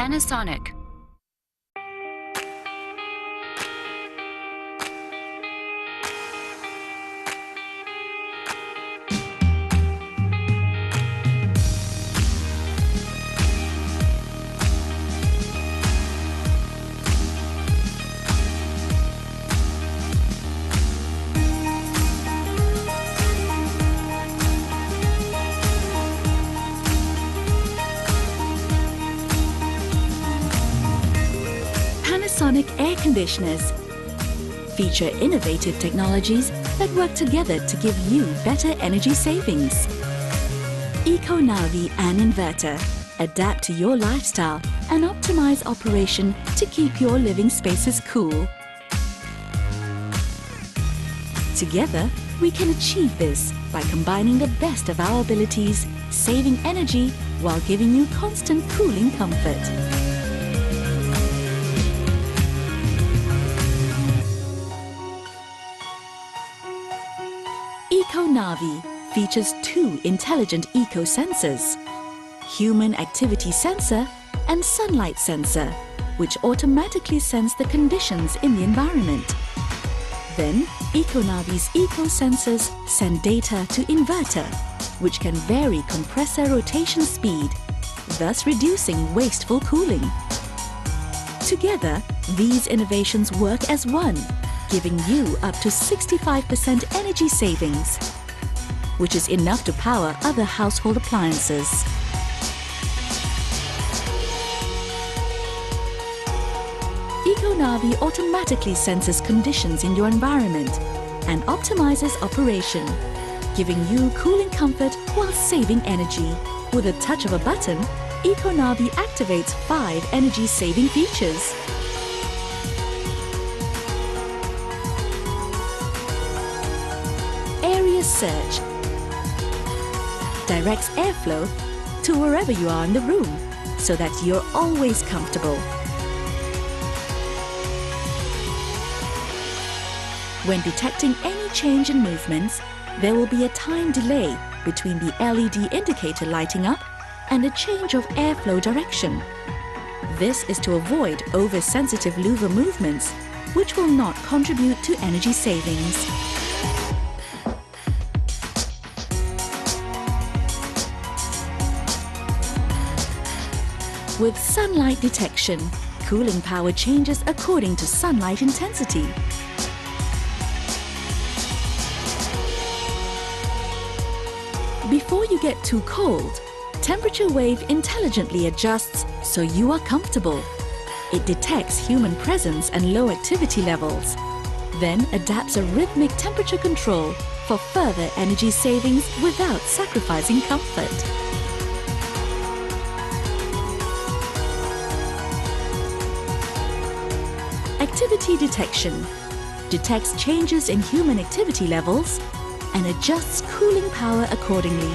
Panasonic. Panasonic air conditioners feature innovative technologies that work together to give you better energy savings. Eco-Navi and inverter adapt to your lifestyle and optimize operation to keep your living spaces cool. Together, we can achieve this by combining the best of our abilities, saving energy while giving you constant cooling comfort. Eco-Navi features two intelligent eco-sensors, human activity sensor and sunlight sensor, which automatically sense the conditions in the environment. Then, Eco-Navi's eco-sensors send data to inverter, which can vary compressor rotation speed, thus reducing wasteful cooling. Together, these innovations work as one, giving you up to 65% energy savings, which is enough to power other household appliances. Eco-Navi automatically senses conditions in your environment and optimizes operation, giving you cooling comfort while saving energy. With a touch of a button, Eco-Navi activates 5 energy-saving features. Area search directs airflow to wherever you are in the room so that you're always comfortable. When detecting any change in movements, there will be a time delay between the LED indicator lighting up and a change of airflow direction. This is to avoid oversensitive louver movements, which will not contribute to energy savings. With sunlight detection, cooling power changes according to sunlight intensity. Before you get too cold, temperature wave intelligently adjusts so you are comfortable. It detects human presence and low activity levels, then adapts a rhythmic temperature control for further energy savings without sacrificing comfort. Activity detection detects changes in human activity levels and adjusts cooling power accordingly.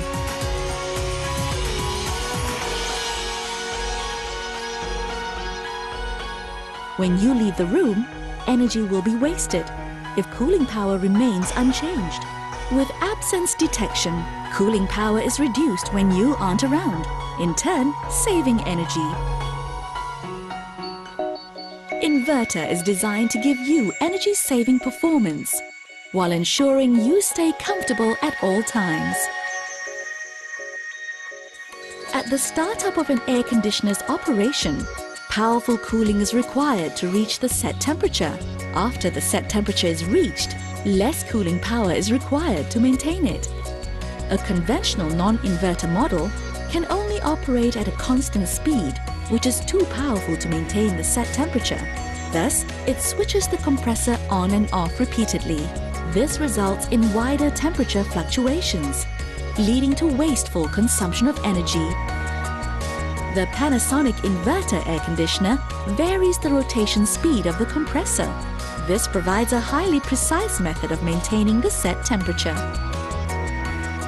When you leave the room, energy will be wasted if cooling power remains unchanged. With absence detection, cooling power is reduced when you aren't around, in turn saving energy. Inverter is designed to give you energy-saving performance while ensuring you stay comfortable at all times. At the startup of an air conditioner's operation, powerful cooling is required to reach the set temperature. After the set temperature is reached, less cooling power is required to maintain it. A conventional non-inverter model can only operate at a constant speed, which is too powerful to maintain the set temperature. Thus, it switches the compressor on and off repeatedly. This results in wider temperature fluctuations, leading to wasteful consumption of energy. The Panasonic inverter air conditioner varies the rotation speed of the compressor. This provides a highly precise method of maintaining the set temperature.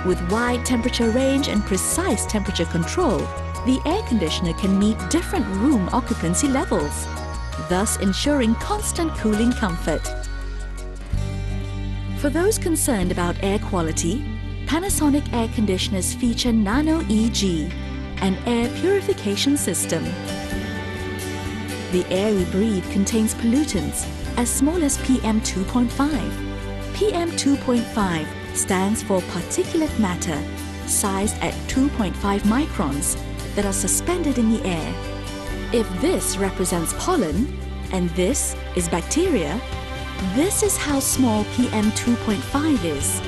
With wide temperature range and precise temperature control, the air conditioner can meet different room occupancy levels, thus ensuring constant cooling comfort. For those concerned about air quality, Panasonic air conditioners feature Nano EG, an air purification system. The air we breathe contains pollutants as small as PM 2.5. PM 2.5 stands for particulate matter, sized at 2.5 microns, that are suspended in the air. If this represents pollen and this is bacteria, this is how small PM 2.5 is.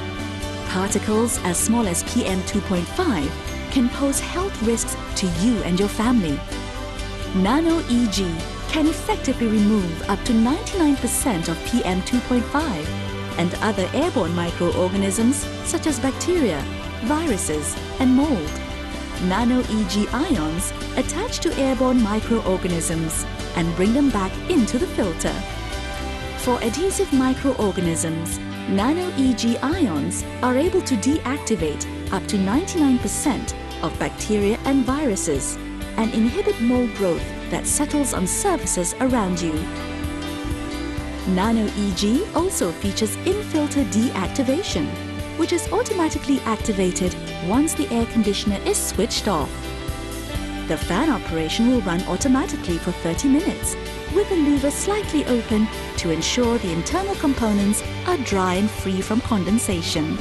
Particles as small as PM 2.5 can pose health risks to you and your family. Nano EG can effectively remove up to 99% of PM 2.5 and other airborne microorganisms such as bacteria, viruses, and mold. Nano EG ions attach to airborne microorganisms and bring them back into the filter. For adhesive microorganisms, Nano EG ions are able to deactivate up to 99% of bacteria and viruses and inhibit mold growth that settles on surfaces around you. Nano EG also features in-filter deactivation, which is automatically activated once the air conditioner is switched off. The fan operation will run automatically for 30 minutes, with the louver slightly open to ensure the internal components are dry and free from condensation.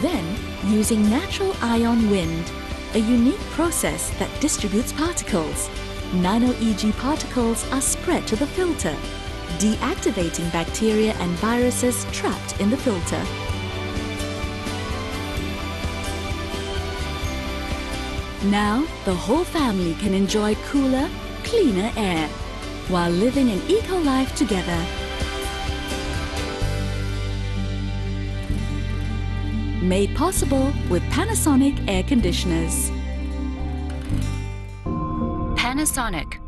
Then, using natural ion wind, a unique process that distributes particles, Nano EG particles are spread to the filter, deactivating bacteria and viruses trapped in the filter. Now, the whole family can enjoy cooler, cleaner air while living an eco-life together. Made possible with Panasonic air conditioners. Panasonic.